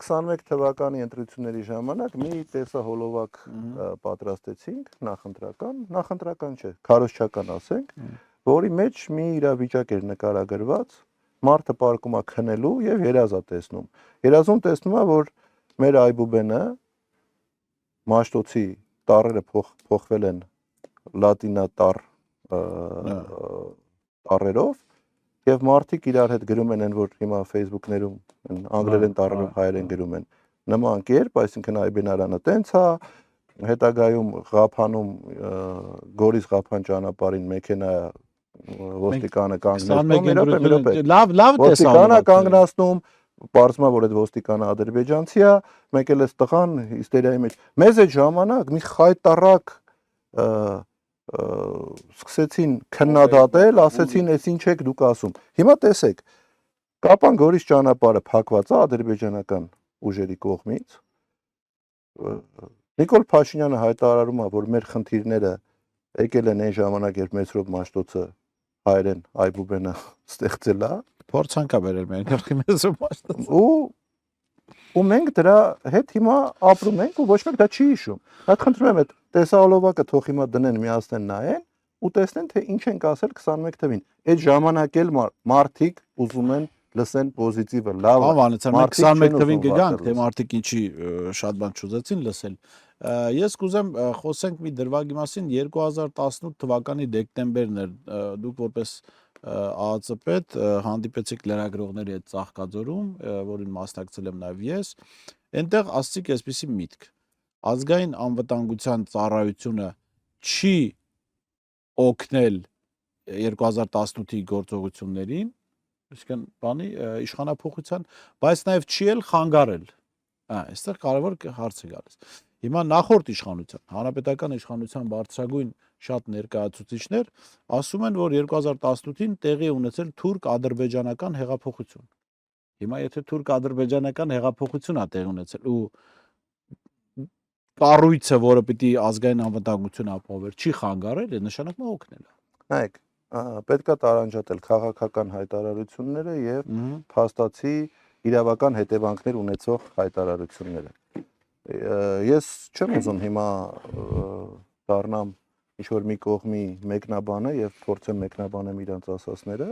2021 թվականի ընտրությունների ժամանակ մի տեսահոլովակ պատրաստեցինք նախընտրական չէ, քարոզչական ասենք, որի մեջ մի իրավիճակ էր նկարագրված, մարդը պարկում է քնելու եւ երազա տեսնում։ Երազում տեսնում է, որ մեր այբուբենը Մաշտոցի տառերը փոխվել են լատինատառ տառերով եւ մարդիկ իրար հետ գրում են, որ հիմա Facebook-ներում անգլերեն տառերով հայերեն գրում են նման կերպ, այսինքն այբենարանը տենց է, հետագայում Ղափանում Գորիս Ղափան ճանապարհին մեքենա ոստիկանը կանգնեցնում, լավ ոստիկանը կանգնացնում, պարզվում է, որ այդ ոստիկանը ադրբեջանցի է, մեկ էլ էս տղան հիստերիայի մեջ։ Մեզ այդ ժամանակ մի խայտարակ սկսեցին քննադատել, ասեցին, «Էս ինչ եք դուք ասում»։ Հիմա տեսեք, Կապան Գորիս ճանապարհը փակված է ադրբեջանական ուժերի կողմից։ Նիկոլ Փաշինյանը հայտարարում է, որ մեր խնդիրները եկել են այն ժամանակ, երբ Մեսրոպ Մաշտոցը հայերեն այբուբենը ստեղծել է, փորձանք է բերել մեր գլխի Մեսրոպ Մաշտոցը։ Ու մենք դրա հետ հիմա ապրում ենք ու ոչ մեկ դա չի հիշում։ Այդ խնդրում եմ, այդ տեսահոլովակը թող հիմա դնեն, միացնեն, նայեն ու տեսնեն, թե ինչ ենք ասել 21 թվին։ Այդ ժամանակ էլ մարդիկ ուզում են լսեն պոզիտիվը, լավը։ Անվանեցան, մենք 21 թվին կգանք, թե մարդիկ ինչի շատ բան չուզեցին լսել։ Ես կուզեմ խոսենք մի դրվագի մասին, 2018 թվականի դեկտեմբերն էր, դուք որպես ԱԱՑ պետ հանդիպեցիք լրագրողների հետ Ծաղկաձորում, որին մասնակցել եմ նաև ես, այնտեղ ասացիք այսպիսի միտք. ազգային անվտանգության ծառայությունը չի օգնել 2018-ի գործողություններին, այսինքն բանի իշխանափոխության, բայց նաև չի էլ խանգարել։ Այստեղ կարևոր հարց է գալիս։ Հիմա նախորդ իշխանության, հանրապետական իշխանության բարձրագույն շատ ներկայացուցիչներ ասում են, որ 2018-ին տեղի ունեցել թուրք-ադրբեջանական հեղափոխություն։ Հիմա եթե թուրք-ադրբեջանական հեղափոխություն է տեղի ունեցել ու կառույցը, որը պիտի ազգային անվտանգություն ապահովեր, չի խանգարել, է նշանակում օգնել է։ Նայեք, պետքա տարանջատել քաղաքական հայտարարությունները եւ փաստացի իրավական հետևանքներ ունեցող հայտարարությունները։ Ես չեմ ուզում հիմա դառնամ ինչ-որ մի կողմի մեկնաբանը եւ փորձեմ մեկնաբանեմ իրանց ասածները,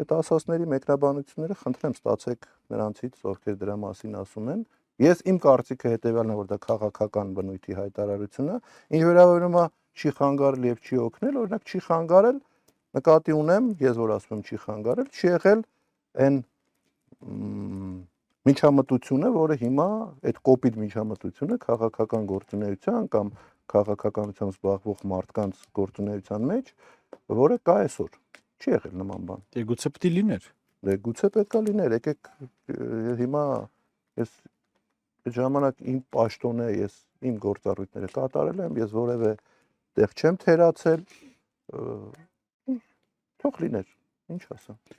այդ ասածների մեկնաբանությունները խնդրեմ ստացեք նրանցից, ովքեր դրա մասին ասում են։ Ես իմ կարծիքը հետեւյալն է, որ դա քաղաքական բնույթի հայտարարություն է, ինչ վերաբերում է չի խանգարել եւ չի օգնել, օրինակ չի խանգարել, նկատի ունեմ, ես որ ասում եմ չի խանգարել, չի եղել այն միջամտությունը, որը հիմա այդ կոպիտ միջամտությունը քաղաքական գործունեության կամ քաղաքականությամբ զբաղվող մարդկանց գործունեության մեջ, որը կա այսօր։ Չի եղել նման բան։ Դե գուցե պետք է լիներ։ Դե գուցե պետք է լիներ, եկեք հիմա ես այդ ժամանակ իմ պաշտոն է, ես իմ գործառույթները կատարել եմ, ես որևէ տեղ չեմ թերացել, թող լիներ, ինչ ասեմ։